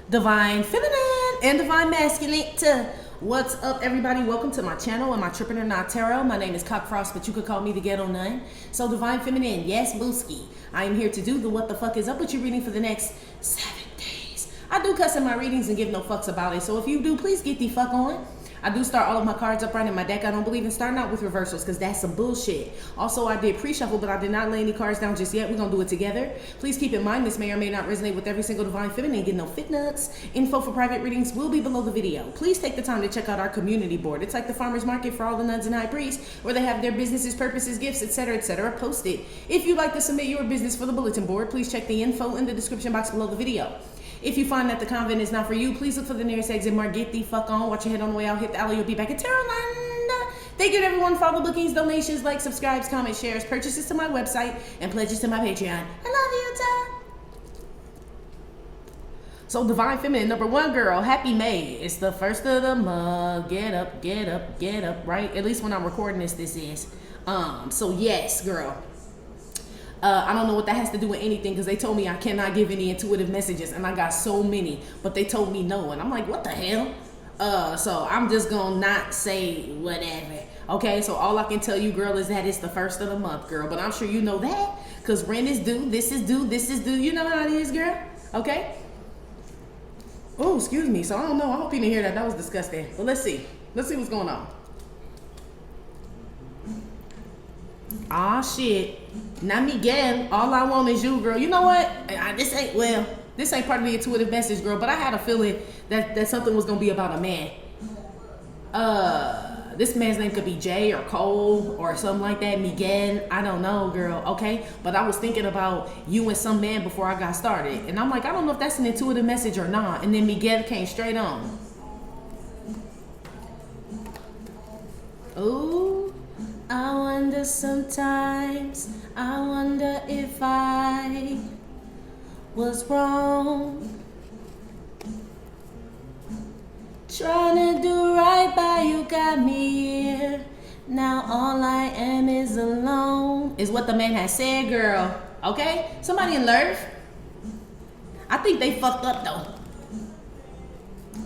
Divine Feminine and Divine Masculine. What's up, everybody? Welcome to my channel. I'm Entrepreneur Not Tarot. My name is Cockfrost, but you could call me the Ghetto Nun. So Divine Feminine, yes, Booski. I am here to do the what the fuck is up with you reading for the next 7 days. I do cuss in my readings and give no fucks about it. So if you do, please get the fuck on. I do start all of my cards up right in my deck. I don't believe in starting out with reversals because that's some bullshit. Also, I did pre-shuffle, but I did not lay any cards down just yet. We're going to do it together. Please keep in mind this may or may not resonate with every single Divine Feminine. Get no fit nuts. Info for private readings will be below the video. Please take the time to check out our community board. It's like the farmer's market for all the nuns and high priests, where they have their businesses, purposes, gifts, etc., posted. If you'd like to submit your business for the bulletin board, please check the info in the description box below the video. If you find that the convent is not for you, please look for the nearest exit mark. Get the fuck on. Watch your head on the way out. Hit the alley. You'll be back at Tarotland. Thank you to everyone for all the bookings, donations, likes, subscribes, comments, shares, purchases to my website, and pledges to my Patreon. I love you, Tom. So, Divine Feminine, number 1, girl. Happy May. It's the first of the month. Get up, get up, get up, right? At least when I'm recording this is. So, yes, girl. I don't know what that has to do with anything because they told me I cannot give any intuitive messages and I got so many, but they told me no. And I'm like, what the hell? So I'm just gonna not say whatever. Okay, so all I can tell you, girl, is that it's the first of the month, girl. But I'm sure you know that because rent is due, this is due, this is due. You know how it is, girl? Okay? Oh, excuse me. So I don't know. I hope you didn't hear that. That was disgusting. But let's see. Let's see what's going on. Ah, shit. Not Miguel. All I want is you, girl. You know what? This ain't part of the intuitive message, girl, but I had a feeling that something was going to be about a man. This man's name could be Jay or Cole or something like that. Miguel. I don't know, girl. Okay? But I was thinking about you and some man before I got started. And I'm like, I don't know if that's an intuitive message or not. And then Miguel came straight on. Ooh. I wonder sometimes, I wonder if I was wrong. Trying to do right by you got me here. Now all I am is alone. Is what the man has said, girl. Okay? Somebody in love? I think they fucked up though.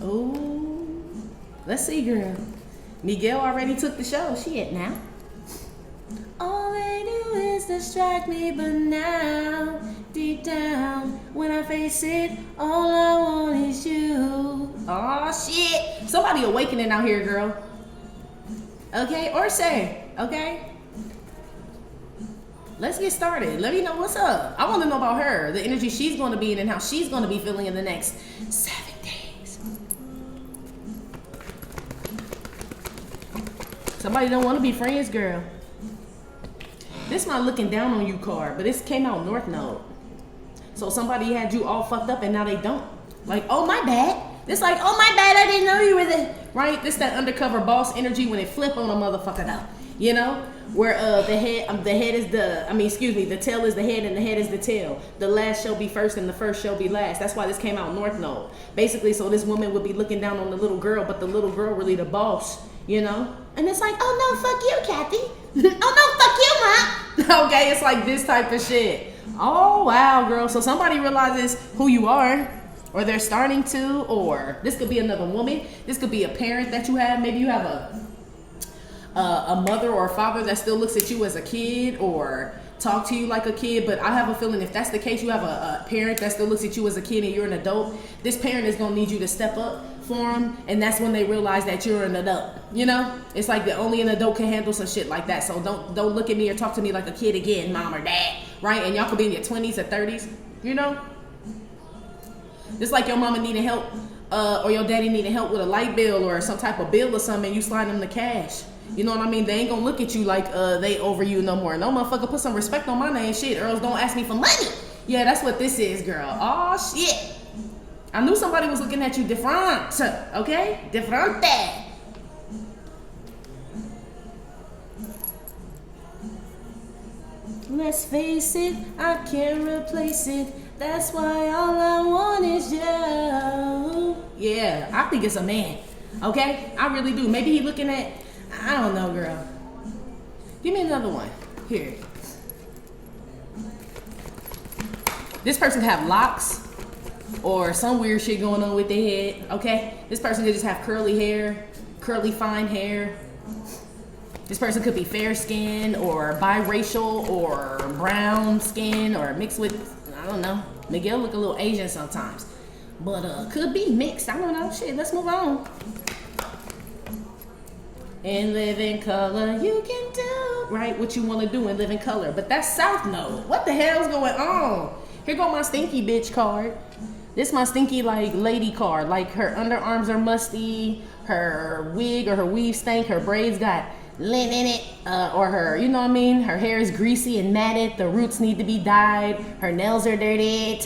Ooh. Let's see, girl. Miguel already took the show. Shit now. All they do is distract me, but now, deep down, when I face it, all I want is you. Oh shit. Somebody awakening out here, girl. Okay, or say, okay? Let's get started. Let me know what's up. I want to know about her, the energy she's going to be in and how she's going to be feeling in the next 7 days. Somebody don't want to be friends, girl. This my looking down on you card, but this came out North Node. So somebody had you all fucked up and now they don't. Like, oh my bad. This like, oh my bad, I didn't know you were there. Right? This that undercover boss energy when it flip on a motherfucker though. You know? Where the head is the tail is the head and the head is the tail. The last shall be first and the first shall be last. That's why this came out North Node. Basically, so this woman would be looking down on the little girl, but the little girl really the boss, you know? And it's like, oh no, fuck you, Kathy. Oh no, fuck you, Ma. Okay, it's like this type of shit. Oh wow, girl. So somebody realizes who you are, or they're starting to, or this could be another woman. This could be a parent that you have. Maybe you have a mother or a father that still looks at you as a kid or talk to you like a kid. But I have a feeling if that's the case, you have a parent that still looks at you as a kid and you're an adult. This parent is gonna need you to step up for them, and that's when they realize that you're an adult. You know, it's like that only an adult can handle some shit like that. So don't look at me or talk to me like a kid again, mom or dad, right? And y'all could be in your 20s or 30s, you know. It's like your mama needing help or your daddy needing help with a light bill or some type of bill or something, and you slide them the cash. You know what I mean? They ain't gonna look at you like they over you no more. No motherfucker, put some respect on my name, shit, or else don't ask me for money. Yeah, that's what this is, girl. Oh shit. I knew somebody was looking at you different, okay? Different. Let's face it, I can't replace it. That's why all I want is you. Yeah, I think it's a man, okay? I really do. Maybe he looking at, I don't know, girl. Give me another one. Here. This person have locks. or some weird shit going on with their head, okay? This person could just have curly hair, curly fine hair. This person could be fair skinned or biracial or brown skin or mixed with, I don't know. Miguel look a little Asian sometimes. But could be mixed. I don't know. Shit, let's move on. And live in color, you can do right what you want to do and live in color. But that's South Node. What the hell's going on? Here go my stinky bitch card. This my stinky like lady card. Like her underarms are musty, her wig or her weave stank, her braids got lint in it, or her, you know what I mean? Her hair is greasy and matted. The roots need to be dyed. Her nails are dirty.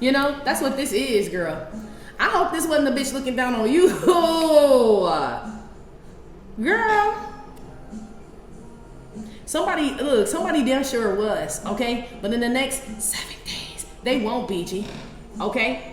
You know, that's what this is, girl. I hope this wasn't a bitch looking down on you. Girl. Somebody damn sure was, okay? But in the next 7 days, they won't be, G. Okay?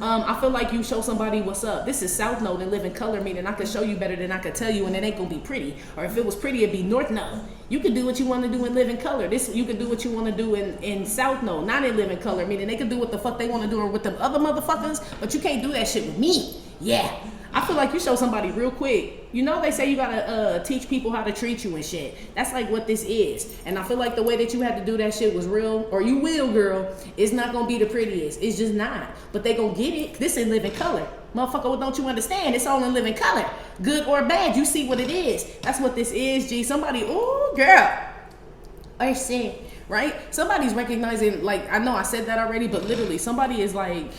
I feel like you show somebody what's up. This is South Node and live in color, meaning I could show you better than I could tell you, and it ain't gonna be pretty. Or if it was pretty, it'd be North Node. You could do what you want to do and live in color. You could do what you want to do in South Node, not in live in color, meaning they can do what the fuck they want to do with them other motherfuckers, but you can't do that shit with me. Yeah. I feel like you show somebody real quick. You know they say you gotta teach people how to treat you and shit. That's like what this is. And I feel like the way that you had to do that shit was real, or you will, girl. It's not gonna be the prettiest. It's just not. But they gonna get it. This in living color. Motherfucker, what don't you understand? It's all in living color. Good or bad, you see what it is. That's what this is, G. Somebody, ooh, girl. I said, right? Somebody's recognizing, like, I know I said that already, but literally somebody is like,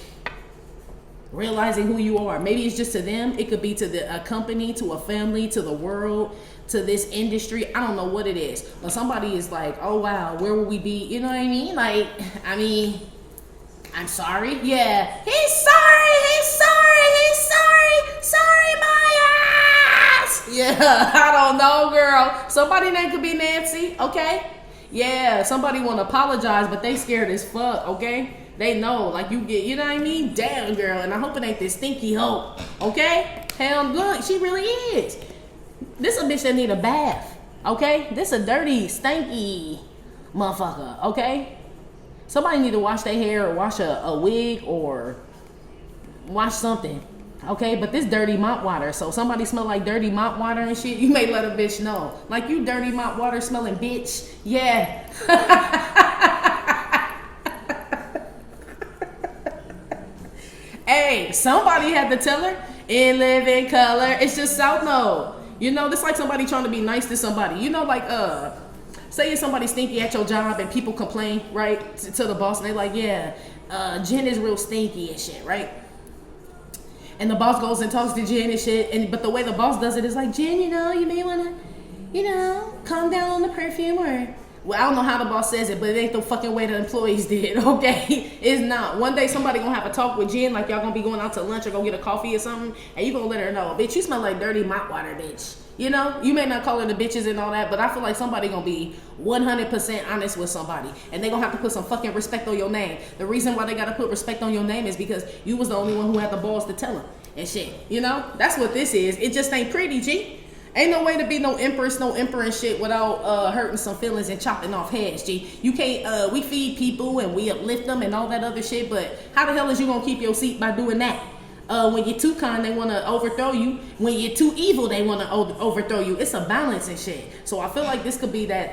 realizing who you are. Maybe it's just to them. It could be to a company, to a family, to the world, to this industry. I don't know what it is. But somebody is like, oh wow, where will we be? You know what I mean? Like, I mean, I'm sorry. Yeah. He's sorry. Sorry, my ass. Yeah, I don't know, girl. Somebody name could be Nancy, okay? Yeah, somebody want to apologize, but they scared as fuck, okay? They know, like you get, you know what I mean? Damn, girl, and I hope it ain't this stinky hoe, okay? Hell, good, she really is. This a bitch that need a bath, okay? This a dirty, stanky motherfucker, okay? Somebody need to wash their hair or wash a wig or wash something, okay? But this dirty mop water, so somebody smell like dirty mop water and shit, you may let a bitch know. Like, you dirty mop water smelling bitch, yeah. Hey, somebody had to tell her, in living color. It's just South Node. You know, this like somebody trying to be nice to somebody. You know, like, say if somebody stinky at your job and people complain, right, to the boss, and they like, yeah, Jen is real stinky and shit, right? And the boss goes and talks to Jen and shit, but the way the boss does it is like, Jen, you know, you may want to, you know, calm down on the perfume, or, well, I don't know how the boss says it, but it ain't the fucking way the employees did, okay? It's not. One day somebody gonna have a talk with Jen, like y'all gonna be going out to lunch or go get a coffee or something, and you gonna let her know, bitch, you smell like dirty mop water, bitch. You know, you may not call her the bitches and all that, but I feel like somebody gonna be 100% honest with somebody, and they gonna have to put some fucking respect on your name. The reason why they gotta put respect on your name is because you was the only one who had the balls to tell them and shit. You know, that's what this is. It just ain't pretty, G. Ain't no way to be no empress, no emperor and shit without hurting some feelings and chopping off heads, G. You can't, we feed people and we uplift them and all that other shit, but how the hell is you gonna keep your seat by doing that? When you're too kind, they wanna overthrow you. When you're too evil, they wanna overthrow you. It's a balance and shit. So I feel like this could be that,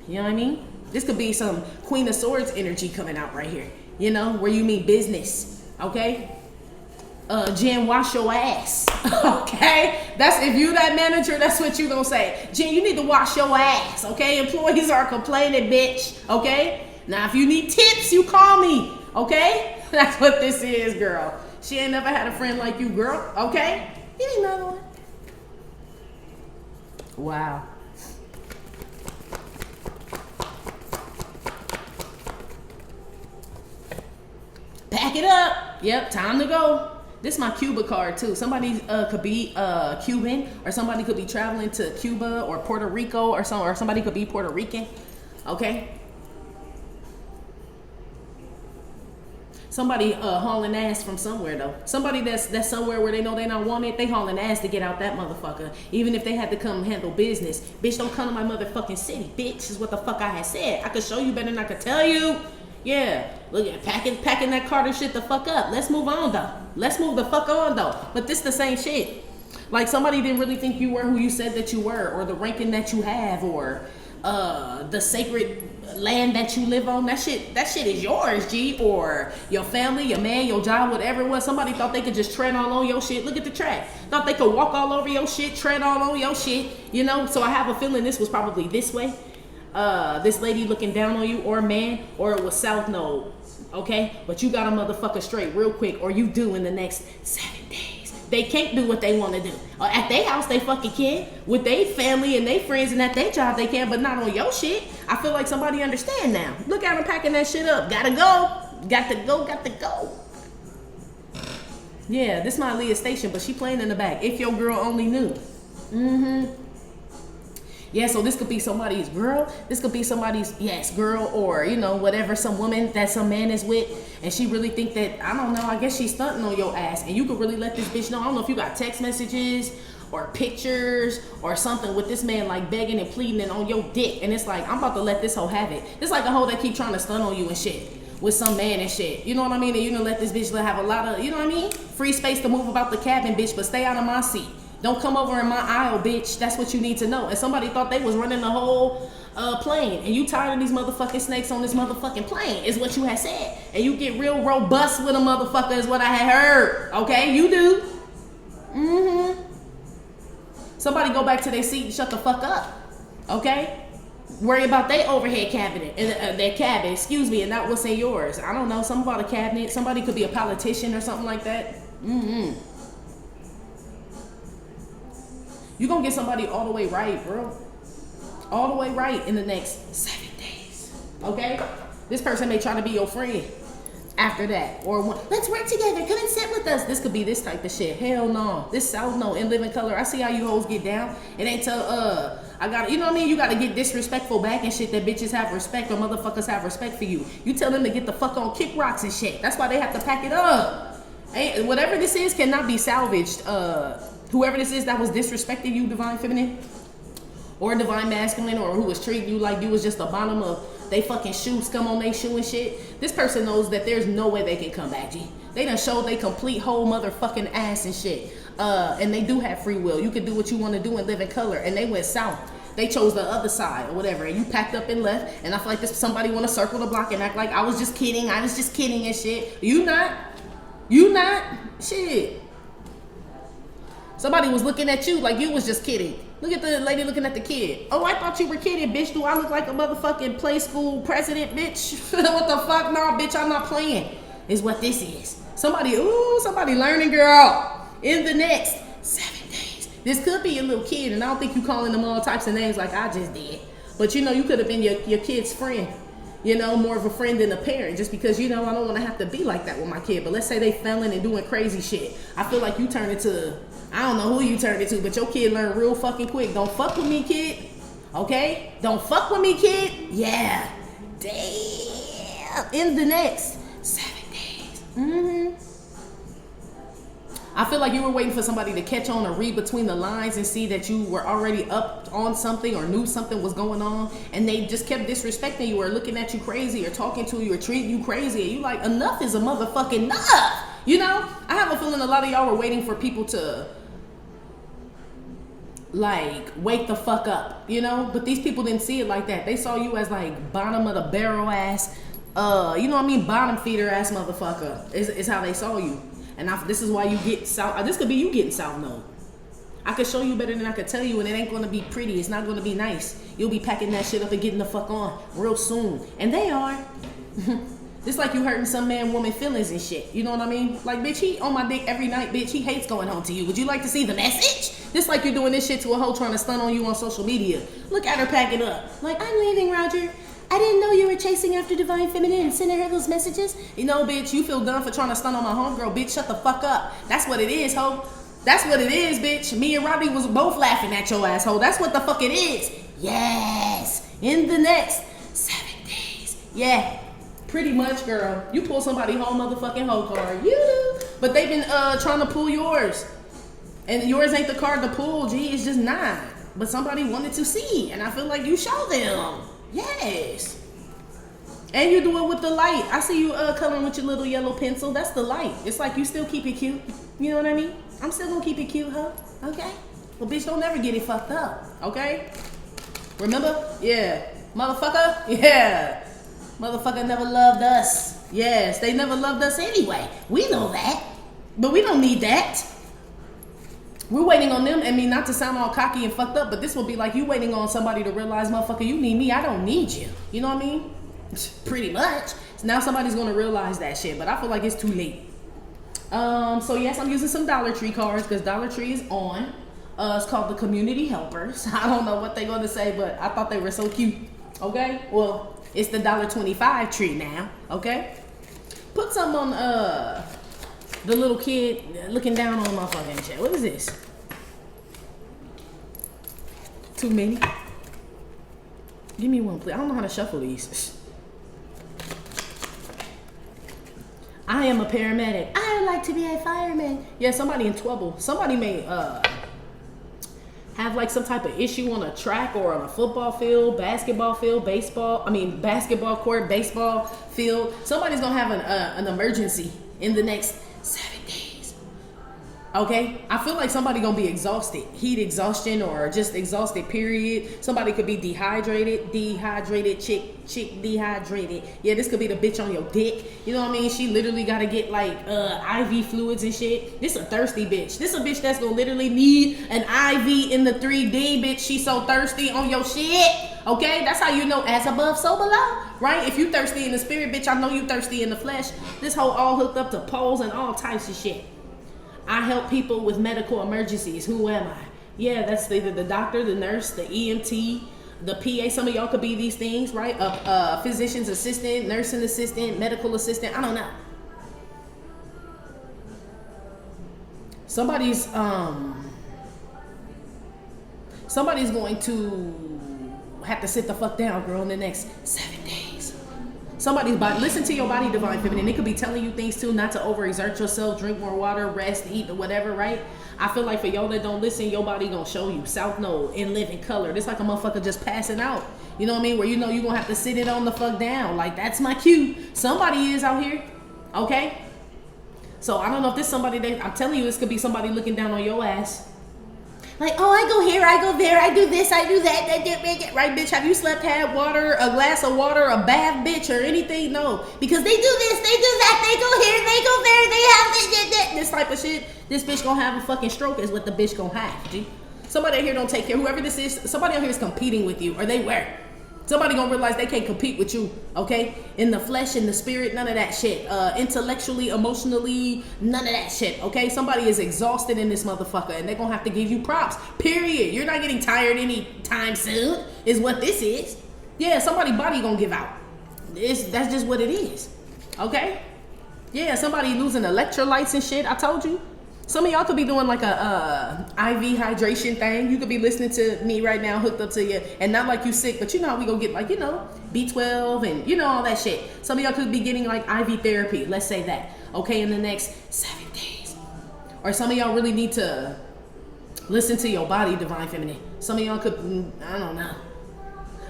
you know what I mean? This could be some Queen of Swords energy coming out right here. You know, where you mean business, okay? Jen, wash your ass. Okay, that's if you that manager, that's what you gonna say. Jen, you need to wash your ass. Okay, employees are complaining, bitch. Okay, now if you need tips, you call me. Okay, that's what this is, girl. She ain't never had a friend like you, girl. Okay, you need another one. Wow. Pack it up. Yep, time to go. This is my Cuba card too. Somebody could be Cuban, or somebody could be traveling to Cuba or Puerto Rico, or somebody could be Puerto Rican. Okay. Somebody hauling ass from somewhere though. Somebody that's somewhere where they know they not wanted. They hauling ass to get out that motherfucker. Even if they had to come handle business. Bitch, don't come to my motherfucking city. Bitch is what the fuck I had said. I could show you better than I could tell you. Yeah, look at packing that Carter shit the fuck up. Let's move on though. Let's move the fuck on though. But this the same shit. Like somebody didn't really think you were who you said that you were, or the ranking that you have, or the sacred land that you live on. That shit is yours, G. Or your family, your man, your job, whatever it was. Somebody thought they could just tread all on your shit. Look at the track. Thought they could walk all over your shit, tread all on your shit. You know. So I have a feeling this was probably this way. This lady looking down on you, or a man, or it was South Node. Okay, but you got a motherfucker straight real quick, or you do in the next 7 days. They can't do what they want to do. At their house, they fucking can. With their family and their friends, and at their job, they can, but not on your shit. I feel like somebody understand now. Look at them packing that shit up. Gotta go. Got to go. Got to go. Yeah, this my Leah station, but she playing in the back. If your girl only knew. Mm-hmm. Yeah, so this could be somebody's girl. This could be somebody's, yes, girl, or, you know, whatever, some woman that some man is with. And she really think that, I don't know, I guess she's stunting on your ass. And you could really let this bitch know. I don't know if you got text messages or pictures or something with this man like begging and pleading and on your dick. And it's like, I'm about to let this hoe have it. It's like a hoe that keep trying to stun on you and shit with some man and shit. You know what I mean? And you gonna let this bitch have a lot of, you know what I mean? Free space to move about the cabin, bitch, but stay out of my seat. Don't come over in my aisle, bitch. That's what you need to know. And somebody thought they was running the whole plane. And you tired of these motherfucking snakes on this motherfucking plane, is what you had said. And you get real robust with a motherfucker, is what I had heard. Okay? You do. Mm-hmm. Somebody go back to their seat and shut the fuck up. Okay? Worry about their overhead cabinet, and their cabin, excuse me, and not what's in yours. I don't know. Something about a cabinet. Somebody could be a politician or something like that. Mm-hmm. You're going to get somebody all the way right, bro. All the way right in the next 7 days. Okay? This person may try to be your friend after that. Or let's work together. Come and sit with us. This could be this type of shit. Hell no. This South no in living color. I see how you hoes get down. It ain't till, I got, you know what I mean? You got to get disrespectful back and shit, that bitches have respect or motherfuckers have respect for you. You tell them to get the fuck on, kick rocks and shit. That's why they have to pack it up. Ain't, whatever this is cannot be salvaged. Whoever this is that was disrespecting you, divine feminine, or divine masculine, or who was treating you like you was just the bottom of they fucking shoe, scum on they shoe and shit. This person knows that there's no way they can come back, G. They done showed they complete whole motherfucking ass and shit. And they do have free will. You can do what you want to do and live in color. And they went south. They chose the other side or whatever. And you packed up and left. And I feel like this somebody want to circle the block and act like I was just kidding. I was just kidding and shit. You not. You not. Shit. Somebody was looking at you like you was just kidding. Look at the lady looking at the kid. Oh, I thought you were kidding, bitch. Do I look like a motherfucking play school president, bitch? What the fuck? Nah, bitch, I'm not playing. Is what this is. Somebody learning, girl. In the next 7 days. This could be a little kid, and I don't think you calling them all types of names like I just did. But you know, you could have been your kid's friend. You know, more of a friend than a parent, just because, you know, I don't want to have to be like that with my kid. But let's say they failing and doing crazy shit. I feel like you turn into, I don't know who you turned into, but your kid learned real fucking quick. Don't fuck with me, kid. Okay? Don't fuck with me, kid. Yeah. Damn. In the next 7 days. Mm-hmm. I feel like you were waiting for somebody to catch on or read between the lines and see that you were already up on something or knew something was going on, and they just kept disrespecting you or looking at you crazy or talking to you or treating you crazy, and you like, enough is a motherfucking enough. You know, I have a feeling a lot of y'all were waiting for people to like wake the fuck up, you know, but these people didn't see it like that. They saw you as like bottom of the barrel ass, you know what I mean, bottom feeder ass motherfucker is how they saw you. And this is why you get south. This could be you getting south node. I could show you better than I could tell you, and it ain't gonna be pretty. It's not gonna be nice. You'll be packing that shit up and getting the fuck on real soon. And they are. Just like you hurting some man, woman feelings and shit. You know what I mean? Like, bitch, he on my dick every night, bitch. He hates going home to you. Would you like to see the message? Just like you're doing this shit to a hoe trying to stun on you on social media. Look at her packing up. Like, I'm leaving, Roger. I didn't know you were chasing after divine feminine and sending her those messages. You know, bitch, you feel dumb for trying to stun on my homegirl. Bitch, shut the fuck up. That's what it is, ho. That's what it is, bitch. Me and Robbie was both laughing at your asshole. That's what the fuck it is. Yes. In the next 7 days. Yeah. Pretty much, girl. You pull somebody whole motherfucking hoe card. You do. But they've been trying to pull yours. And yours ain't the card to pull, G. It's just not. But somebody wanted to see. And I feel like you show them. Yes. And you do it with the light. I see you coloring with your little yellow pencil. That's the light. It's like you still keep it cute. You know what I mean? I'm still gonna keep it cute, huh? Okay? Well, bitch, don't ever get it fucked up. Okay? Remember? Yeah. Motherfucker? Yeah. Motherfucker never loved us. Yes, they never loved us anyway. We know that. But we don't need that. We're waiting on them. I mean, not to sound all cocky and fucked up, but this will be like you waiting on somebody to realize, motherfucker, you need me. I don't need you. You know what I mean? Pretty much. So now somebody's gonna realize that shit, but I feel like it's too late. So yes, I'm using some Dollar Tree cards because Dollar Tree is on. It's called the Community Helpers. I don't know what they're gonna say, but I thought they were so cute. Okay, well, it's the $1.25 tree now. Okay, put some on the little kid looking down on my fucking chair. What is this? Too many? Give me one, please. I don't know how to shuffle these. I am a paramedic. I would like to be a fireman. Yeah, somebody in trouble. Somebody may have like some type of issue on a track or on a football field, basketball field, basketball court, baseball field. Somebody's gonna have an emergency in the next 7 days. Okay, I feel like somebody gonna be exhausted, heat exhaustion, or just exhausted. Period. Somebody could be dehydrated, chick dehydrated. Yeah, this could be the bitch on your dick. You know what I mean? She literally gotta get like IV fluids and shit. This a thirsty bitch. This a bitch that's gonna literally need an IV in the 3D, bitch. She so thirsty on your shit. Okay, that's how you know as above, so below, right? If you thirsty in the spirit, bitch, I know you thirsty in the flesh. This whole all hooked up to poles and all types of shit. I help people with medical emergencies. Who am I? Yeah, that's either the doctor, the nurse, the EMT, the PA. Some of y'all could be these things, right? A physician's assistant, nursing assistant, medical assistant. I don't know. Somebody's going to have to sit the fuck down, girl, in the next 7 days. Somebody's body, listen to your body, divine feminine. It could be telling you things too, not to overexert yourself, drink more water, rest, eat, or whatever, right? I feel like for y'all that don't listen, your body gonna show you. South Node in living color. This like a motherfucker just passing out. You know what I mean? Where you know you're gonna have to sit it on the fuck down. Like, that's my cue. Somebody is out here, okay? So I don't know if this somebody that, I'm telling you, this could be somebody looking down on your ass. Like, oh, I go here, I go there, I do this, I do that, right, bitch? Have you slept, had water, a glass of water, a bath, bitch, or anything? No, because they do this, they do that, they go here, they go there, they have this type of shit. This bitch gonna have a fucking stroke is what the bitch gonna have, G. Somebody out here don't take care. Whoever this is, somebody out here is competing with you, or they were. Somebody gonna realize they can't compete with you, okay? In the flesh, in the spirit, none of that shit. Intellectually, emotionally, none of that shit, okay? Somebody is exhausted in this motherfucker, and they're gonna have to give you props, period. You're not getting tired anytime soon, is what this is. Yeah, somebody's body gonna give out. That's just what it is, okay? Yeah, somebody losing electrolytes and shit, I told you. Some of y'all could be doing like a IV hydration thing. You could be listening to me right now, hooked up to you, and not like you sick, but you know how we gonna get like, you know, B12 and you know all that shit. Some of y'all could be getting like IV therapy, let's say that, okay, in the next 7 days. Or some of y'all really need to listen to your body, divine feminine. Some of y'all could, I don't know.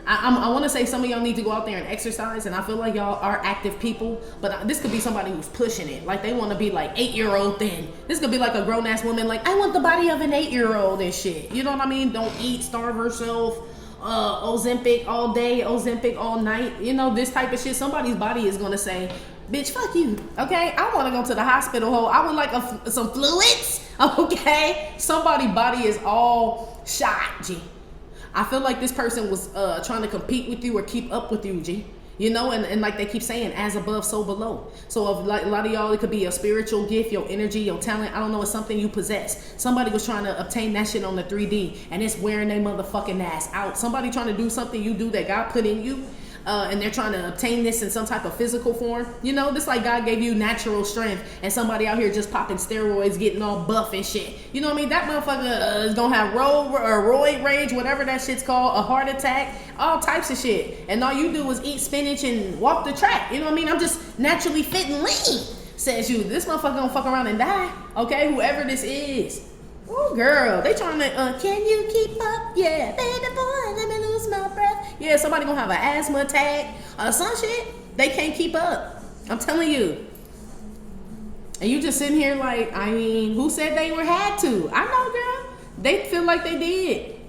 I want to say some of y'all need to go out there and exercise, and I feel like y'all are active people, but this could be somebody who's pushing it. Like they want to be like 8-year-old thin. This could be like a grown-ass woman like, I want the body of an 8-year-old and shit. You know what I mean? Don't eat, starve herself, Ozempic all day, Ozempic all night. You know, this type of shit. Somebody's body is going to say, bitch, fuck you, okay? I want to go to the hospital hole. I would like some fluids, okay? Somebody's body is all shot, G. I feel like this person was trying to compete with you or keep up with you, G. You know, and like they keep saying, as above, so below. So if like a lot of y'all, it could be your spiritual gift, your energy, your talent. I don't know, it's something you possess. Somebody was trying to obtain that shit on the 3D, and it's wearing their motherfucking ass out. Somebody trying to do something you do that God put in you, and they're trying to obtain this in some type of physical form. You know, this like God gave you natural strength, and somebody out here just popping steroids, getting all buff and shit. You know what I mean? That motherfucker is gonna have roid rage, whatever that shit's called, a heart attack, all types of shit. And all you do is eat spinach and walk the track. You know what I mean? I'm just naturally fit and lean, says you. This motherfucker gonna fuck around and die, okay? Whoever this is. Oh, girl, they trying to, can you keep up? Yeah, baby boy, let me lose my breath. Yeah, somebody gonna have an asthma attack, some shit. They can't keep up. I'm telling you. And you just sitting here like, I mean, who said they had to? I know, girl. They feel like they did.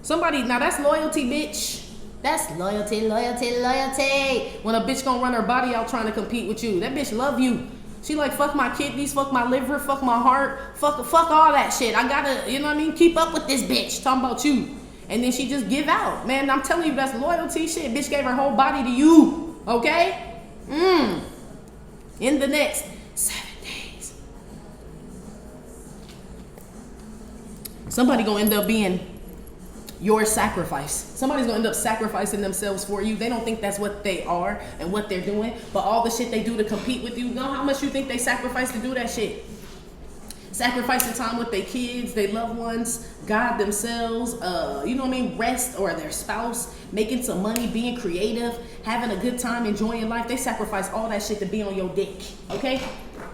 Somebody, now that's loyalty, bitch. That's loyalty, loyalty, loyalty. When a bitch gonna run her body out trying to compete with you. That bitch love you. She like, fuck my kidneys, fuck my liver, fuck my heart, fuck all that shit. I gotta, you know what I mean, keep up with this bitch. Talking about you. And then she just give out. Man, I'm telling you, that's loyalty shit. Bitch gave her whole body to you. Okay? In the next 7 days. Somebody gonna end up being your sacrifice. Somebody's gonna end up sacrificing themselves for you. They don't think that's what they are and what they're doing, but all the shit they do to compete with you, know how much you think they sacrifice to do that shit? Sacrificing time with their kids, their loved ones, God themselves, you know what I mean, rest, or their spouse, making some money, being creative, having a good time, enjoying life. They sacrifice all that shit to be on your dick, okay?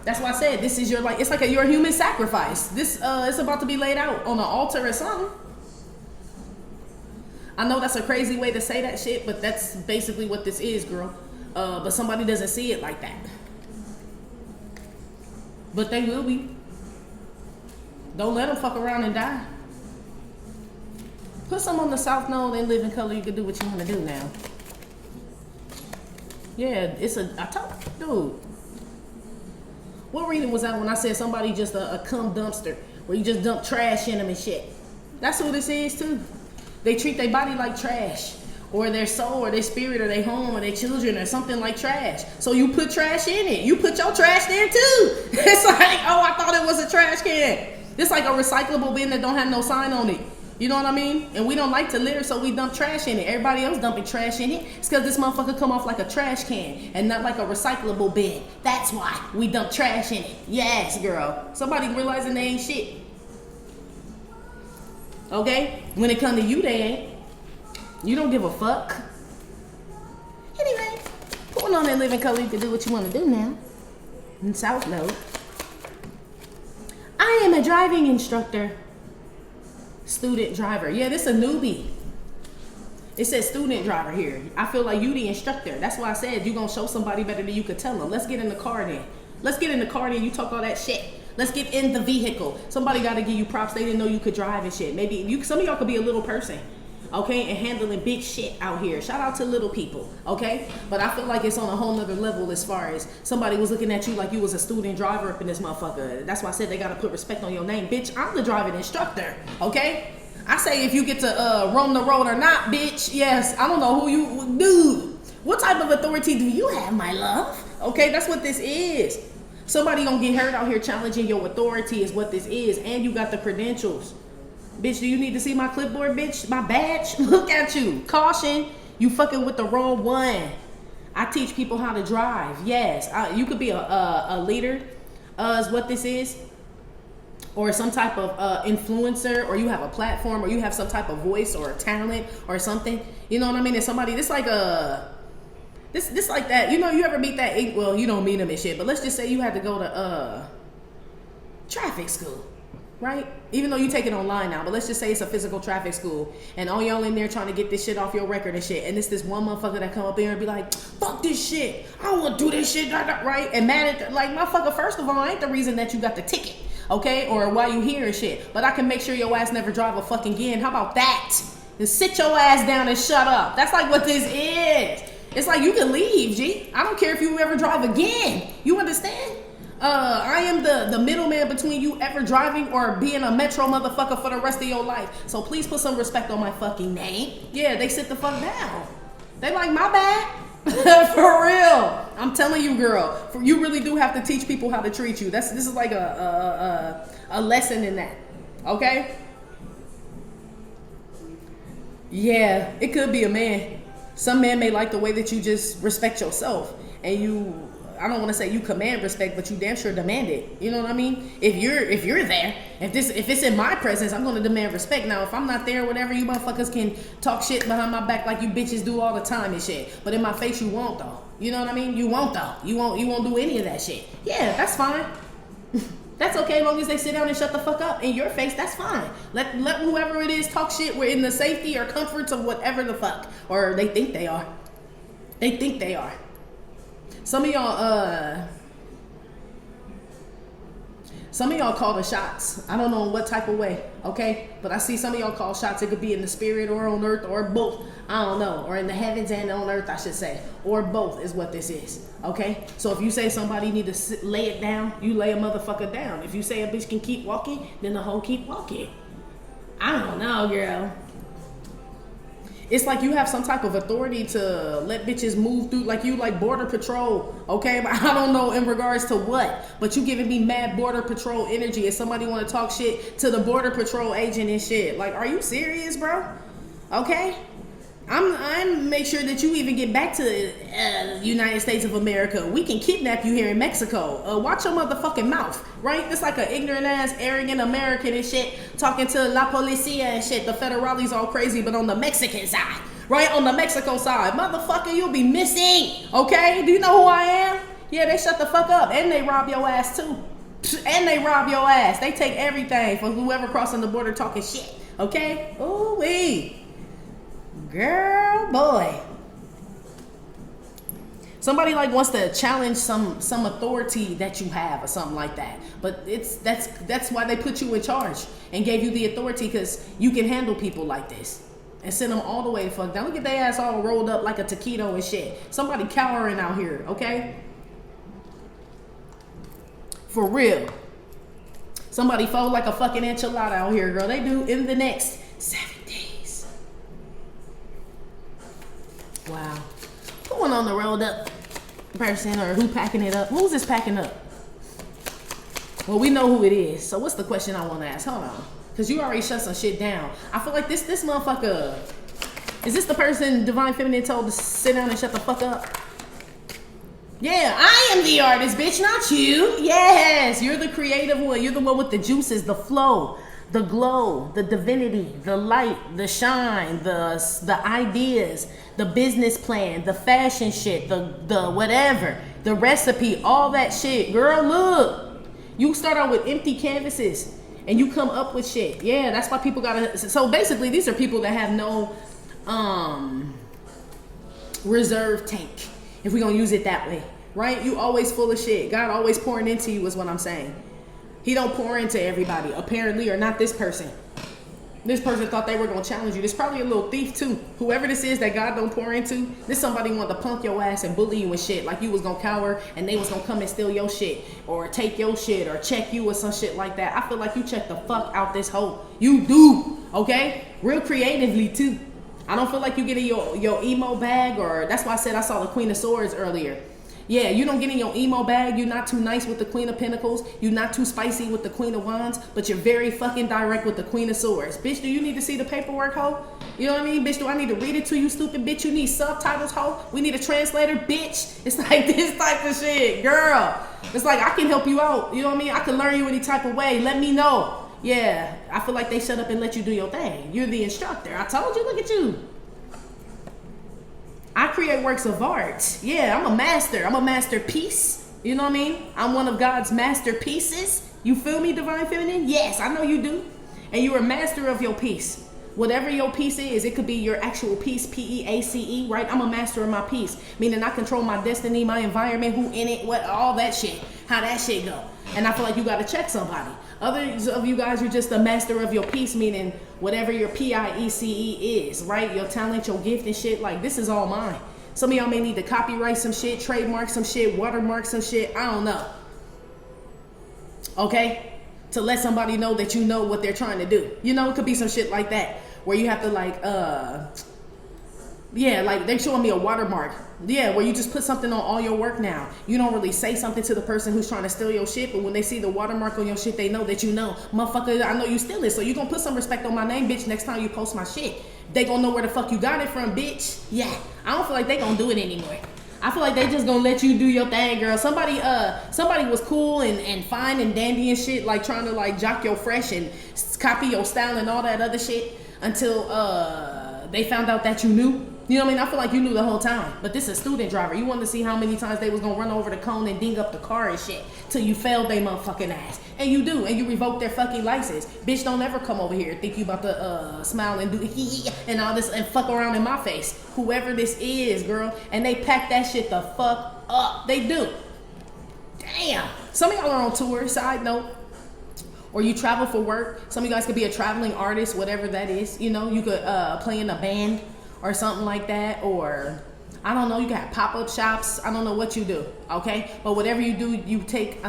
That's why I said this is your, like, it's like your human sacrifice. This it's about to be laid out on an altar or something. I know that's a crazy way to say that shit, but that's basically what this is, girl. But somebody doesn't see it like that. But they will be. Don't let them fuck around and die. Put some on the South Node and live in color. You can do what you want to do now. Yeah, I told, dude. What reading was that when I said somebody just a cum dumpster, where you just dump trash in them and shit? That's who this is too. They treat their body like trash, or their soul, or their spirit, or their home, or their children, or something like trash. So you put trash in it. You put your trash there too. It's like, oh, I thought it was a trash can. It's like a recyclable bin that don't have no sign on it. You know what I mean? And we don't like to litter, so we dump trash in it. Everybody else dumping trash in it. It's because this motherfucker come off like a trash can and not like a recyclable bin. That's why we dump trash in it. Yes, girl. Somebody realizing they ain't shit. Okay? When it come to you, they ain't. You don't give a fuck. Anyway, put on that living color. You can do what you want to do now. In South Node. I am a driving instructor. Student driver. Yeah, this a newbie. It says student driver here. I feel like you the instructor. That's why I said you gonna show somebody better than you could tell them. Let's get in the car then. Let's get in the car then. You talk all that shit. Let's get in the vehicle. Somebody got to give you props. They didn't know you could drive and shit. Maybe some of y'all could be a little person, okay, and handling big shit out here. Shout out to little people, okay? But I feel like it's on a whole nother level as far as somebody was looking at you like you was a student driver up in this motherfucker. That's why I said they got to put respect on your name. Bitch, I'm the driving instructor, okay? I say if you get to roam the road or not, bitch. Yes, I don't know who you, dude. What type of authority do you have, my love? Okay, that's what this is. Somebody gonna get hurt out here challenging your authority is what this is, and you got the credentials. Bitch, do you need to see my clipboard, bitch? My badge? Look at you. Caution, you fucking with the wrong one. I teach people how to drive. Yes, you could be a leader, is what this is. Or some type of influencer, or you have a platform, or you have some type of voice or a talent or something. You know what I mean? It's somebody, this like a... This like that, you know, you ever meet that, well, you don't meet them and shit, but let's just say you had to go to traffic school, right? Even though you take it online now, but let's just say it's a physical traffic school, and all y'all in there trying to get this shit off your record and shit, and it's this one motherfucker that come up there and be like, fuck this shit, I don't want to do this shit, right? And mad at, like, motherfucker, first of all, I ain't the reason that you got the ticket, okay? Or why you here and shit, but I can make sure your ass never drive a fucking again. How about that? And sit your ass down and shut up. That's like what this is. It's like you can leave, G. I don't care if you ever drive again. You understand? I am the middleman between you ever driving or being a metro motherfucker for the rest of your life. So please put some respect on my fucking name. Yeah, they sit the fuck down. They like, my bad. For real. I'm telling you, girl. You really do have to teach people how to treat you. This is like a lesson in that. Okay? Yeah, it could be a man. Some men may like the way that you just respect yourself, and you, I don't want to say you command respect, but you damn sure demand it. You know what I mean? If you're there, if it's in my presence, I'm gonna demand respect. Now, if I'm not there, whatever, you motherfuckers can talk shit behind my back like you bitches do all the time and shit. But in my face, you won't though. You know what I mean? You won't though. You won't do any of that shit. Yeah, that's fine. That's okay as long as they sit down and shut the fuck up in your face. That's fine. Let whoever it is talk shit. We're in the safety or comforts of whatever the fuck, or they think they are. They think they are. Some of y'all call the shots. I don't know in what type of way, okay? But I see some of y'all call shots. It could be in the spirit or on earth or both. I don't know. Or in the heavens and on earth, I should say. Or both is what this is, okay? So if you say somebody need to lay it down, you lay a motherfucker down. If you say a bitch can keep walking, then the hoe keep walking. I don't know, girl. It's like you have some type of authority to let bitches move through, like you like border patrol, okay? But I don't know in regards to what, but you giving me mad border patrol energy. If somebody want to talk shit to the border patrol agent and shit, like, are you serious, bro? Okay? I'm make sure that you even get back to the United States of America. We can kidnap you here in Mexico. Watch your motherfucking mouth, right? It's like an ignorant ass, arrogant American and shit talking to La Policia and shit. The federales all crazy, but on the Mexican side, right? On the Mexico side, motherfucker, you'll be missing, okay? Do you know who I am? Yeah, they shut the fuck up and they rob your ass too. And they rob your ass. They take everything from whoever crossing the border talking shit, okay? Ooh-wee. Girl, boy. Somebody like wants to challenge some authority that you have or something like that. But that's why they put you in charge and gave you the authority, because you can handle people like this and send them all the way the fuck down. Look at their ass all rolled up like a taquito and shit. Somebody cowering out here, okay? For real. Somebody fold like a fucking enchilada out here, girl. They do in the next 7 days. Wow. Who went on the rolled up person, or who packing it up? Who's this packing up? Well, we know who it is. So what's the question I want to ask? Hold on. Because you already shut some shit down. I feel like this motherfucker, is this the person Divine Feminine told to sit down and shut the fuck up? Yeah, I am the artist, bitch, not you. Yes, you're the creative one. You're the one with the juices, the flow, the glow, the divinity, the light, the shine, the ideas, the business plan, the fashion shit, the whatever, the recipe, all that shit. Girl, look. You start out with empty canvases and you come up with shit. Yeah, that's why people gotta. So basically, these are people that have no reserve tank, if we're gonna use it that way, right? You always full of shit. God always pouring into you is what I'm saying. He don't pour into everybody, apparently, or not this person. This person thought they were gonna challenge you. There's probably a little thief too. Whoever this is that God don't pour into, this somebody wanted to punk your ass and bully you and shit, like you was gonna cower and they was gonna come and steal your shit or take your shit or check you or some shit like that. I feel like you check the fuck out this hoe. You do, okay? Real creatively too. I don't feel like you get in your emo bag, or that's why I said I saw the Queen of Swords earlier. Yeah, you don't get in your emo bag. You're not too nice with the Queen of Pentacles. You're not too spicy with the Queen of Wands, but you're very fucking direct with the Queen of Swords. Bitch, do you need to see the paperwork, hoe? You know what I mean? Bitch, do I need to read it to you, stupid bitch? You need subtitles, hoe? We need a translator, bitch? It's like this type of shit, girl. It's like I can help you out. You know what I mean? I can learn you any type of way. Let me know. Yeah, I feel like they shut up and let you do your thing. You're the instructor. I told you, look at you. I create works of art. Yeah, I'm a master. I'm a masterpiece. You know what I mean? I'm one of God's masterpieces. You feel me, Divine Feminine? Yes, I know you do. And you're a master of your piece. Whatever your piece is, it could be your actual piece, P-E-A-C-E, right? I'm a master of my piece. Meaning I control my destiny, my environment, who in it, what, all that shit. How that shit go. And I feel like you got to check somebody. Others of you guys are just a master of your piece, meaning whatever your P-I-E-C-E is, right? Your talent, your gift and shit, like this is all mine. Some of y'all may need to copyright some shit, trademark some shit, watermark some shit, I don't know. Okay? To let somebody know that you know what they're trying to do. You know, it could be some shit like that, where you have to like, yeah, like they're showing me a watermark. Yeah, where you just put something on all your work now. You don't really say something to the person who's trying to steal your shit, but when they see the watermark on your shit, they know that you know. Motherfucker, I know you steal it, so you gonna put some respect on my name, bitch, next time you post my shit. They gonna know where the fuck you got it from, bitch. Yeah, I don't feel like they gonna do it anymore. I feel like they just gonna let you do your thing, girl. Somebody was cool and fine and dandy and shit, like trying to like jock your fresh and copy your style and all that other shit until they found out that you knew. You know what I mean? I feel like you knew the whole time. But this is a student driver. You wanted to see how many times they was going to run over the cone and ding up the car and shit till you failed they motherfucking ass. And you do. And you revoke their fucking license. Bitch, don't ever come over here and think you about to smile and do and all this and fuck around in my face. Whoever this is, girl. And they pack that shit the fuck up. They do. Damn. Some of y'all are on tour, side note. Or you travel for work. Some of you guys could be a traveling artist, whatever that is. You know, you could play in a band or something like that. Or, I don't know, you got pop-up shops. I don't know what you do, okay? But whatever you do, you take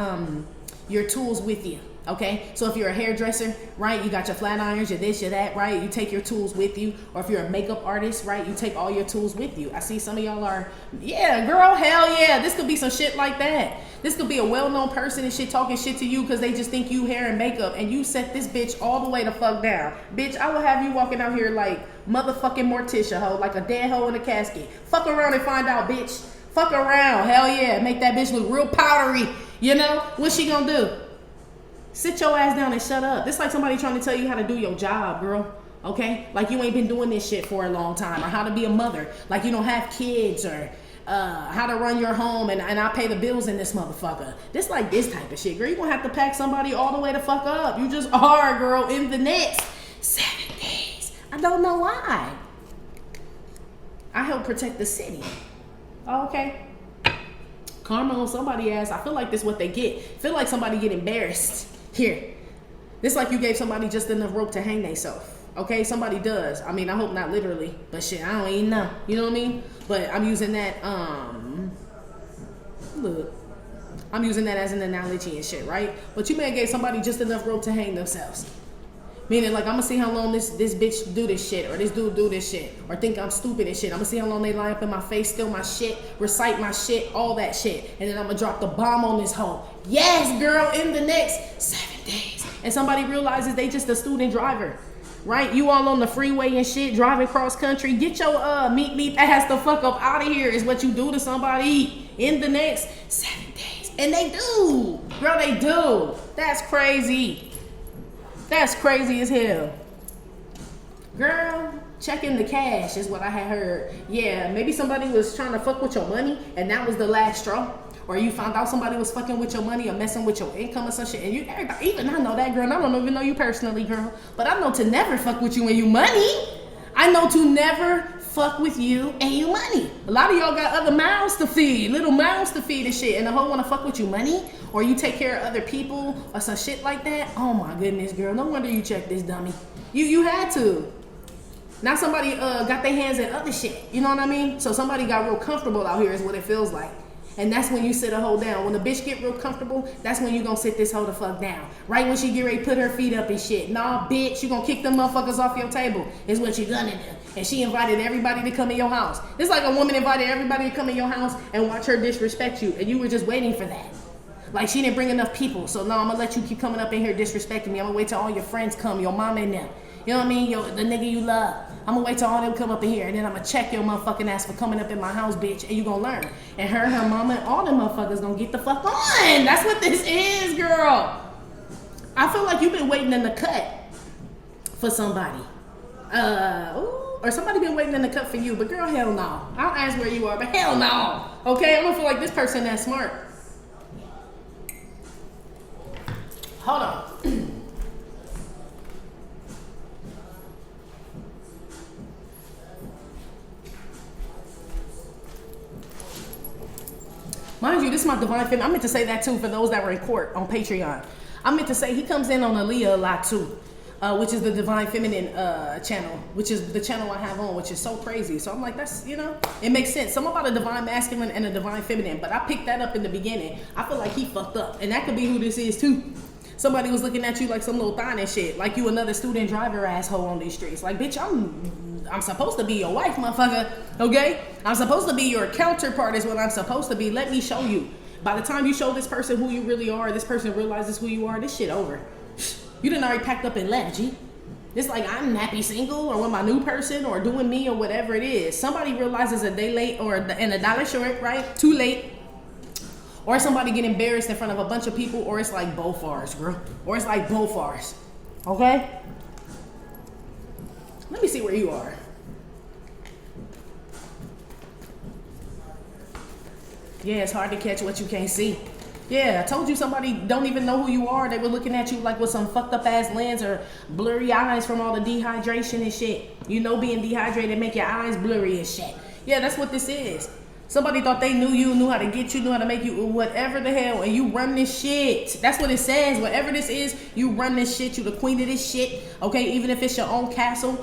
your tools with you, okay? So if you're a hairdresser, right, you got your flat irons, your this, your that, right? You take your tools with you. Or if you're a makeup artist, right, you take all your tools with you. I see some of y'all are, yeah, girl, hell yeah. This could be some shit like that. This could be a well-known person and shit talking shit to you because they just think you hair and makeup, and you set this bitch all the way the fuck down. Bitch, I will have you walking out here like motherfucking Morticia, hoe, like a dead hoe in a casket. Fuck around and find out, bitch. Fuck around, hell yeah. Make that bitch look real powdery. You know? What's she gonna do? Sit your ass down and shut up. This like somebody trying to tell you how to do your job, girl. Okay? Like you ain't been doing this shit for a long time, or how to be a mother. Like you don't have kids, or how to run your home, and I pay the bills in this motherfucker. This like this type of shit, girl. You gonna have to pack somebody all the way the fuck up. You just are, girl, in the next 7 days. I don't know why. I help protect the city. Oh, okay. Karma on somebody ass. I feel like this is what they get. Feel like somebody get embarrassed. Here. This like you gave somebody just enough rope to hang themselves. Okay, somebody does. I mean, I hope not literally, but shit, I don't even know. You know what I mean? But I'm using that, look, I'm using that as an analogy and shit, right? But you may have gave somebody just enough rope to hang themselves. Meaning, like, I'm gonna see how long this bitch do this shit, or this dude do this shit, or think I'm stupid and shit. I'm gonna see how long they lie up in my face, steal my shit, recite my shit, all that shit. And then I'm gonna drop the bomb on this hoe. Yes, girl, in the next 7 days. And somebody realizes they just a student driver. Right? You all on the freeway and shit, driving cross country. Get your meat ass the fuck up out of here is what you do to somebody in the next 7 days. And they do. Girl, they do. That's crazy. That's crazy as hell. Girl, checking the cash is what I had heard. Yeah, maybe somebody was trying to fuck with your money and that was the last straw. Or you found out somebody was fucking with your money or messing with your income or some shit. And you, everybody, even I know that, girl. And I don't even know you personally, girl. But I know to never fuck with you and you money. I know to never fuck with you and you money. A lot of y'all got other mouths to feed, little mouths to feed and shit. And the whole want to fuck with you money, or you take care of other people or some shit like that. Oh my goodness, girl. No wonder you checked this dummy. You had to. Now somebody got their hands in other shit. You know what I mean? So somebody got real comfortable out here is what it feels like. And that's when you sit a hoe down. When the bitch get real comfortable, that's when you gonna sit this hoe the fuck down. Right when she get ready to put her feet up and shit. Nah, bitch, you gonna kick them motherfuckers off your table is what you gonna do. And she invited everybody to come in your house. It's like a woman invited everybody to come in your house and watch her disrespect you. And you were just waiting for that. Like she didn't bring enough people. So no, I'm gonna let you keep coming up in here disrespecting me. I'm gonna wait till all your friends come, your mom and them. You know what I mean? The nigga you love. I'm gonna wait till all them come up in here, and then I'm gonna check your motherfucking ass for coming up in my house, bitch, and you gonna learn. And her mama, and all them motherfuckers gonna get the fuck on. That's what this is, girl. I feel like you've been waiting in the cut for somebody. Or somebody been waiting in the cut for you, but girl, hell no. I'll ask where you are, but hell no. Okay, I don't feel like this person that smart. Hold on. Mind you, this is my divine feminine. I meant to say that too for those that were in court on Patreon. I meant to say he comes in on Aaliyah a lot too, which is the divine feminine channel, which is the channel I have on, which is so crazy. So I'm like, that's, you know, it makes sense. Something about a divine masculine and a divine feminine, but I picked that up in the beginning. I feel like he fucked up, and that could be who this is too. Somebody was looking at you like some little thon and shit, like you another student driver asshole on these streets. Like, bitch, I'm supposed to be your wife, motherfucker, okay? I'm supposed to be your counterpart is what I'm supposed to be. Let me show you. By the time you show this person who you really are, this person realizes who you are, this shit over. You done already packed up and left, G. It's like I'm happy single or with my new person or doing me or whatever it is. Somebody realizes a day late and a dollar short, right? Too late. Or somebody get embarrassed in front of a bunch of people, or it's like both ours, girl. Or it's like both ours, okay? Let me see where you are. Yeah, it's hard to catch what you can't see. Yeah, I told you somebody don't even know who you are. They were looking at you like with some fucked up ass lens or blurry eyes from all the dehydration and shit. You know, being dehydrated make your eyes blurry and shit. Yeah, that's what this is. Somebody thought they knew you, knew how to get you, knew how to make you whatever the hell, and you run this shit. That's what it says. Whatever this is, you run this shit. You the queen of this shit. Okay, even if it's your own castle,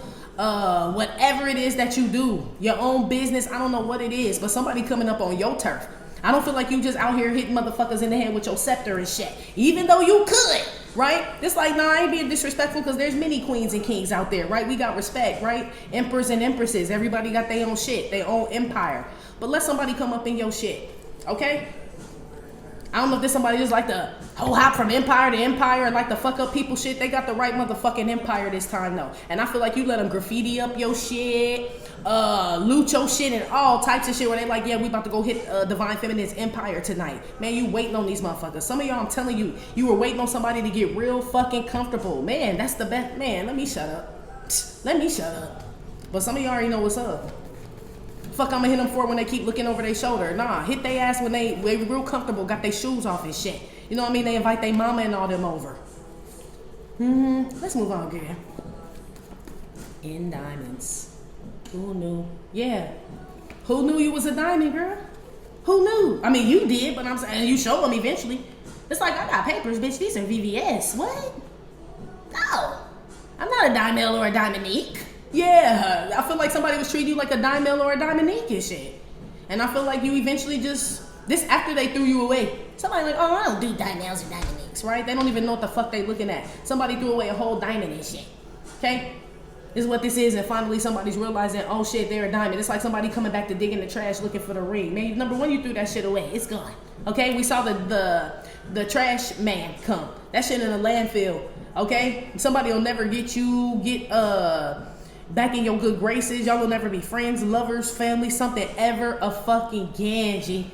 whatever it is that you do, your own business. I don't know what it is, but somebody coming up on your turf. I don't feel like you just out here hitting motherfuckers in the head with your scepter and shit, even though you could, right? It's like, nah, I ain't being disrespectful because there's many queens and kings out there, right? We got respect, right? Emperors and empresses, everybody got their own shit, their own empire. But let somebody come up in your shit, okay? I don't know if there's somebody just like the whole hop from empire to empire and like the fuck up people shit. They got the right motherfucking empire this time though. And I feel like you let them graffiti up your shit, loot your shit and all types of shit where they like, yeah, we about to go hit Divine Feminine's empire tonight. Man, you waiting on these motherfuckers. Some of y'all, I'm telling you, you were waiting on somebody to get real fucking comfortable. Man, that's the best. Man, let me shut up. Let me shut up. But some of y'all already know what's up. Fuck, I'ma hit them for when they keep looking over their shoulder. Nah, hit their ass when they real comfortable, got their shoes off and shit. You know what I mean? They invite their mama and all them over. Let's move on, girl. In diamonds. Who knew? Yeah. Who knew you was a diamond, girl? Who knew? I mean, you did, but I'm saying you show them eventually. It's like, I got papers, bitch. These are VVS. What? No. I'm not a diamond or a diamonique. Yeah, I feel like somebody was treating you like a diamond or a diamonique and shit. And I feel like you eventually just, this after they threw you away. Somebody like, oh, I don't do diamonds or diamoniques, right? They don't even know what the fuck they looking at. Somebody threw away a whole diamond and shit, okay? This is what this is, and finally somebody's realizing, oh shit, they're a diamond. It's like somebody coming back to dig in the trash looking for the ring. Man, number one, you threw that shit away. It's gone, okay? We saw the trash man come. That shit in the landfill, okay? Somebody will never get you, back in your good graces. Y'all will never be friends, lovers, family, something ever a fucking again, G.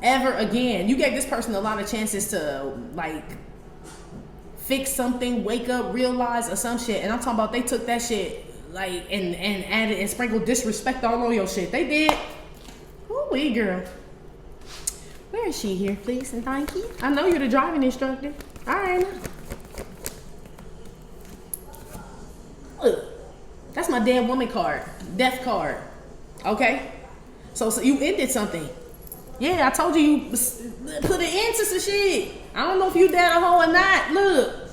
Ever again. You gave this person a lot of chances to like fix something, wake up, realize or some shit. And I'm talking about they took that shit like and added and sprinkled disrespect all over your shit. They did. Ooh-wee, girl. Where is she here, please and thank you? I know you're the driving instructor. All right. Look. That's my dead woman card, death card, okay? So you ended something. Yeah, I told you put an end to some shit. I don't know if you dead a hoe or not, look.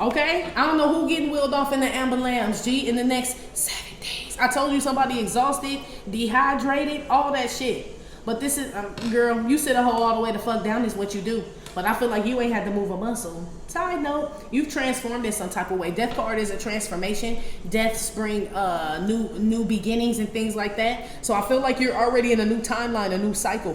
Okay, I don't know who getting wheeled off in the ambulance, G, in the next 7 days. I told you somebody exhausted, dehydrated, all that shit. But this is, girl, you sit a hoe all the way the fuck down is what you do. But I feel like you ain't had to move a muscle. Side note, you've transformed in some type of way. Death card is a transformation. Deaths bring new beginnings and things like that. So I feel like you're already in a new timeline, a new cycle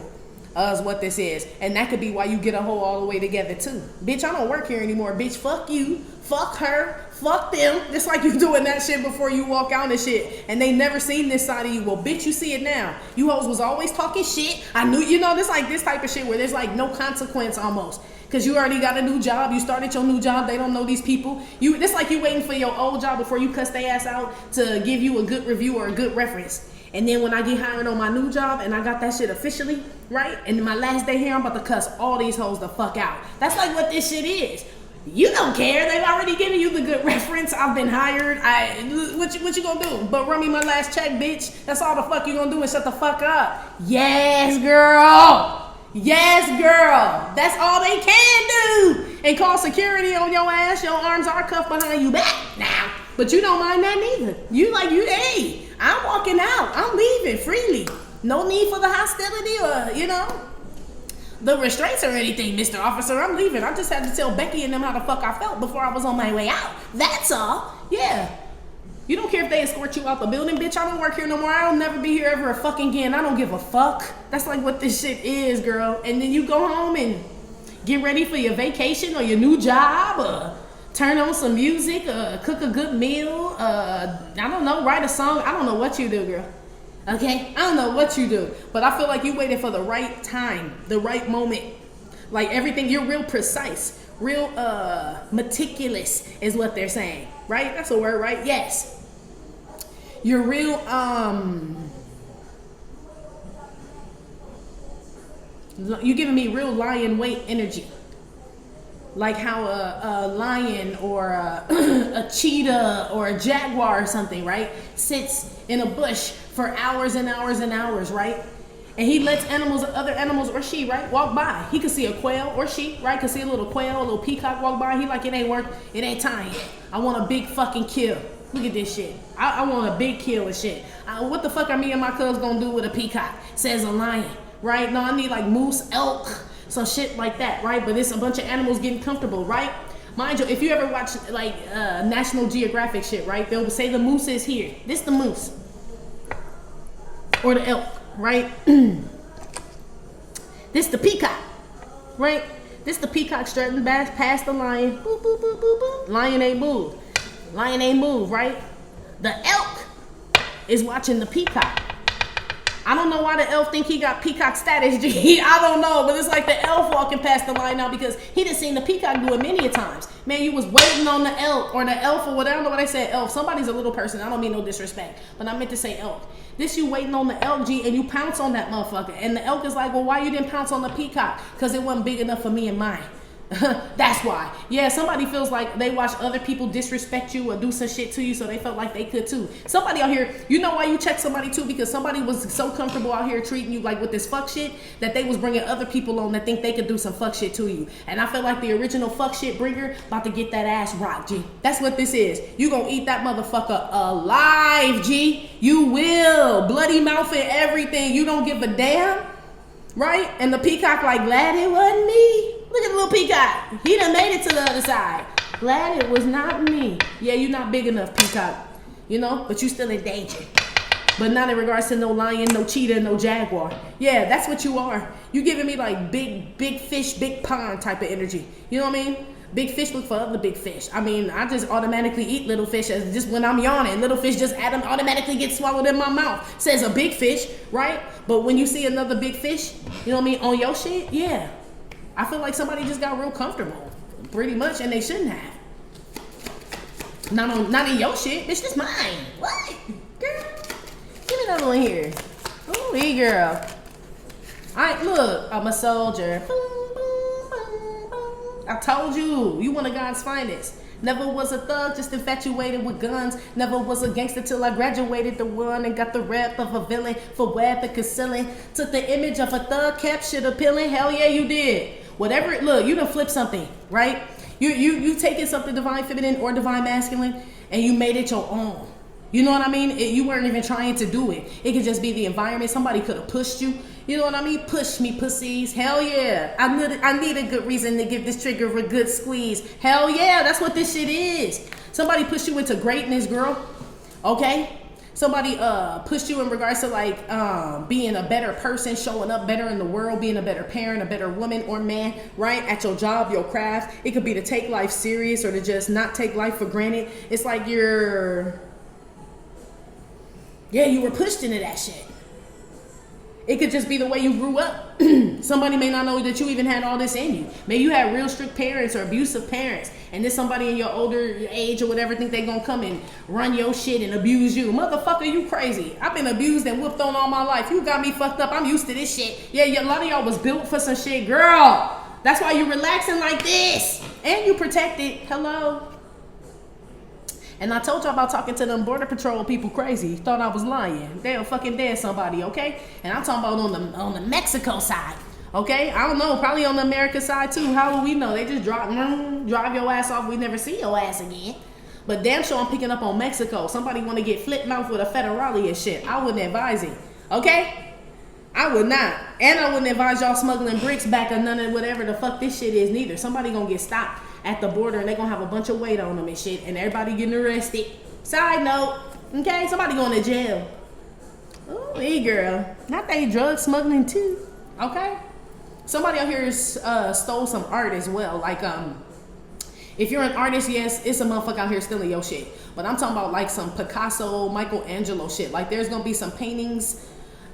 is what this is. And that could be why you get a hoe all the way together too. Bitch, I don't work here anymore. Bitch, fuck you. Fuck her. Fuck them. It's like you doing that shit before you walk out and shit. And they never seen this side of you. Well, bitch, you see it now. You hoes was always talking shit. I knew, you know, this like this type of shit where there's like no consequence almost. Because you already got a new job. You started your new job. They don't know these people. It's like you waiting for your old job before you cuss their ass out to give you a good review or a good reference. And then when I get hired on my new job and I got that shit officially, right? And my last day here, I'm about to cuss all these hoes the fuck out. That's like what this shit is. You don't care. They've already given you the good reference. I've been hired. What you gonna do? But run me my last check, bitch. That's all the fuck you gonna do and shut the fuck up. Yes, girl. Yes, girl. That's all they can do. And call security on your ass. Your arms are cuffed behind you back now. But you don't mind that neither. Hey, I'm walking out. I'm leaving freely. No need for the hostility or, you know, the restraints or anything, Mr. Officer. I'm leaving. I just had to tell Becky and them how the fuck I felt before I was on my way out. That's all. Yeah. You don't care if they escort you out the building, bitch. I don't work here no more. I'll never be here ever fucking again. I don't give a fuck. That's like what this shit is, girl. And then you go home and get ready for your vacation or your new job, or turn on some music, cook a good meal, I don't know, write a song. I don't know what you do, girl. Okay? I don't know what you do. But I feel like you waited for the right time, the right moment. Like everything, you're real precise, real meticulous is what they're saying. Right? That's a word, right? Yes. You're real, You giving me real lion weight energy. Like how a lion or a cheetah or a jaguar or something, right, sits in a bush for hours and hours and hours, right? And he lets other animals or she, right, walk by. He could see a quail or she, right, could see a little quail, a little peacock walk by. He like, it ain't time yet. I want a big fucking kill. Look at this shit. I want a big kill and shit. What the fuck are me and my cubs gonna do with a peacock? Says a lion, right? No, I need like moose, elk, some shit like that, right? But it's a bunch of animals getting comfortable, right? Mind you, if you ever watch like National Geographic shit, right? They'll say the moose is here. This the moose. Or the elk, right? This the peacock, right? This the peacock strutting past the lion. Boop, boop, boop, boop, boop. Lion ain't moved. Lion ain't moved, right? The elk is watching the peacock. I don't know why the elf think he got peacock status, G. I don't know, but it's like the elf walking past the line now because he done seen the peacock do it many a times. Man, you was waiting on the elk or the elf or whatever. I don't know what I said, elf. Somebody's a little person. I don't mean no disrespect, but I meant to say elk. This you waiting on the elk, G, and you pounce on that motherfucker. And the elk is like, well, why you didn't pounce on the peacock? Because it wasn't big enough for me and mine. That's why. Yeah, somebody feels like they watch other people disrespect you or do some shit to you, so they felt like they could too. Somebody out here, you know why you check somebody too? Because somebody was so comfortable out here treating you like with this fuck shit that they was bringing other people on that think they could do some fuck shit to you. And I feel like the original fuck shit bringer about to get that ass rocked, G. That's what this is. You gonna eat that motherfucker alive, G. You will. Bloody mouth and everything. You don't give a damn, right? And the peacock like, glad it wasn't me. Look at the little peacock. He done made it to the other side. Glad it was not me. Yeah, you're not big enough, peacock. You know, but you still in danger. But not in regards to no lion, no cheetah, no jaguar. Yeah, that's what you are. You giving me like big fish, big pond type of energy. You know what I mean? Big fish look for other big fish. I mean, I just automatically eat little fish as just when I'm yawning. Little fish just automatically get swallowed in my mouth. Says a big fish, right? But when you see another big fish, you know what I mean, on your shit, yeah. I feel like somebody just got real comfortable, pretty much, and they shouldn't have. Not in your shit, bitch. This mine. What, girl? Give me another one here. Ooh, hey, girl. All right, look, I'm a soldier. Boom, boom, boom, boom. I told you, you one of God's finest. Never was a thug, just infatuated with guns. Never was a gangster till I graduated the one and got the rep of a villain for weapon concealing. Took the image of a thug, kept shit appealing. Hell yeah, you did. Whatever, look, you done flipped something, right? You taking something divine feminine or divine masculine and you made it your own. You know what I mean? You weren't even trying to do it. It could just be the environment. Somebody could have pushed you. You know what I mean? Push me, pussies. Hell yeah. I need a good reason to give this trigger a good squeeze. Hell yeah, that's what this shit is. Somebody pushed you into greatness, girl. Okay? Somebody pushed you in regards to like being a better person, showing up better in the world, being a better parent, a better woman or man, right? At your job, your craft. It could be to take life serious or to just not take life for granted. It's like you were pushed into that shit. It could just be the way you grew up. Somebody may not know that you even had all this in you. Maybe you had real strict parents or abusive parents. And then somebody in your older age or whatever think they gonna come and run your shit and abuse you. Motherfucker, you crazy. I've been abused and whooped on all my life. You got me fucked up. I'm used to this shit. Yeah, a lot of y'all was built for some shit. Girl, that's why you relaxing like this. And you protected. Hello. And I told y'all about talking to them border patrol people crazy. Thought I was lying. They'll fucking dead somebody, okay? And I'm talking about on the Mexico side, okay? I don't know, probably on the America side too. How will we know? They just drive your ass off. We never see your ass again. But damn sure I'm picking up on Mexico. Somebody want to get flip mouth with a federale and shit. I wouldn't advise it, okay? I would not. And I wouldn't advise y'all smuggling bricks back or none of whatever the fuck this shit is neither. Somebody gonna get stopped at the border and they gonna have a bunch of weight on them and shit and everybody getting arrested. Side note, okay, somebody going to jail. Oh, hey girl, not they drug smuggling too, okay? Somebody out here stole some art as well. Like if you're an artist, yes, it's a motherfucker out here stealing your shit. But I'm talking about like some Picasso, Michelangelo shit. Like there's gonna be some paintings.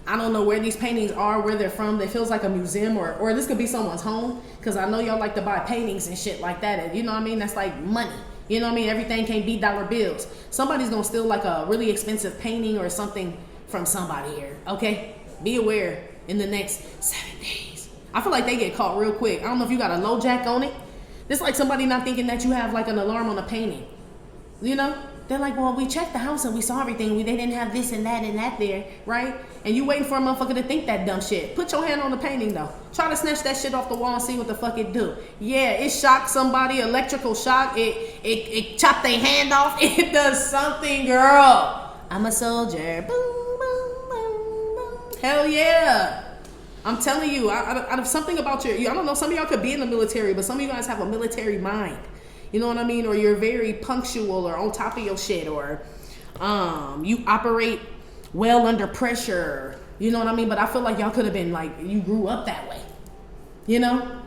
I don't know where these paintings are, where they're from. It feels like a museum or this could be someone's home. Because I know y'all like to buy paintings and shit like that. And you know what I mean? That's like money. You know what I mean? Everything can't be dollar bills. Somebody's going to steal like a really expensive painting or something from somebody here. Okay? Be aware in the next 7 days. I feel like they get caught real quick. I don't know if you got a low jack on it. It's like somebody not thinking that you have like an alarm on a painting. You know? They're like, well, we checked the house and we saw everything. They didn't have this and that there, right? And you waiting for a motherfucker to think that dumb shit. Put your hand on the painting, though. Try to snatch that shit off the wall and see what the fuck it do. Yeah, it shocked somebody, electrical shock. It chopped their hand off. It does something, girl. I'm a soldier. Boom, boom, boom, boom. Hell yeah. I'm telling you, out of something about I don't know, some of y'all could be in the military, but some of you guys have a military mind. You know what I mean? Or you're very punctual or on top of your shit, or you operate well under pressure. You know what I mean? But I feel like y'all could have been like, you grew up that way. You know?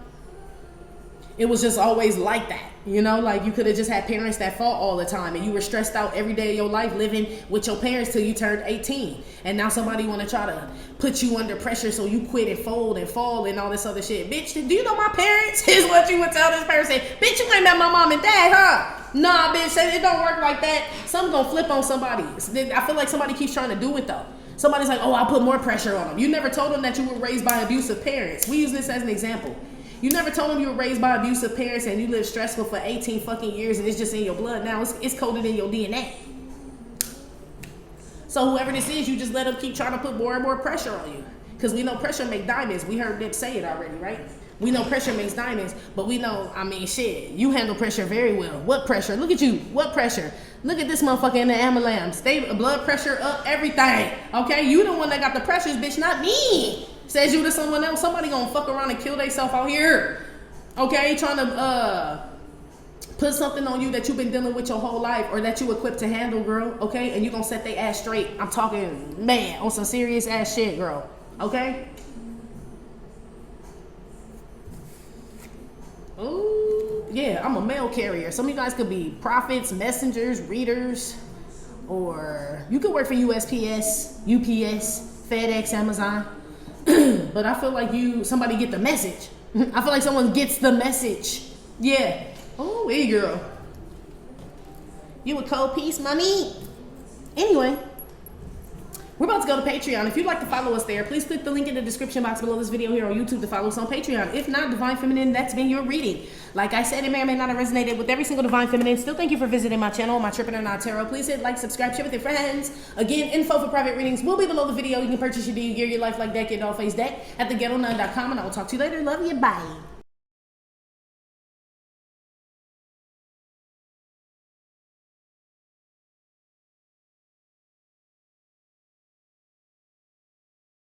It was just always like that. You know, like you could have just had parents that fought all the time and you were stressed out every day of your life living with your parents till you turned 18. And now somebody want to try to put you under pressure so you quit and fold and fall and all this other shit. Bitch, do you know my parents? Is what you would tell this person. Bitch, you ain't met my mom and dad, huh? Nah, bitch, it don't work like that. Something gonna flip on somebody. I feel like somebody keeps trying to do it though. Somebody's like, oh, I'll put more pressure on them. You never told them that you were raised by abusive parents. We use this as an example. You never told them you were raised by abusive parents and you lived stressful for 18 fucking years and it's just in your blood now. It's coded in your DNA. So whoever this is, you just let them keep trying to put more and more pressure on you. Because we know pressure makes diamonds. We heard them say it already, right? We know pressure makes diamonds, but we know, I mean, shit, you handle pressure very well. What pressure? Look at you. What pressure? Look at this motherfucker in the ambulance. They blood pressure up, everything. Okay? You the one that got the pressures, bitch, not me. Says you to someone else, somebody gonna fuck around and kill themselves out here. Okay, trying to put something on you that you've been dealing with your whole life or that you equipped to handle, girl. Okay, and you gonna set their ass straight. I'm talking, man, on some serious ass shit, girl. Okay. Ooh, yeah, I'm a mail carrier. Some of you guys could be prophets, messengers, readers, or you could work for USPS, UPS, FedEx, Amazon. But I feel like somebody get the message. I feel like someone gets the message. Yeah. Oh, hey, girl. You a cold piece, mommy? Anyway, we're about to go to Patreon. If you'd like to follow us there, please click the link in the description box below this video here on YouTube to follow us on Patreon. If not, Divine Feminine, that's been your reading. Like I said, it may or may not have resonated with every single Divine Feminine. Still, thank you for visiting my channel, My Trippin' or Not Tarot. Please hit like, subscribe, share with your friends. Again, info for private readings will be below the video. You can purchase your gear, your life like deck, your doll face deck at theghetto9.com, and I will talk to you later. Love you. Bye.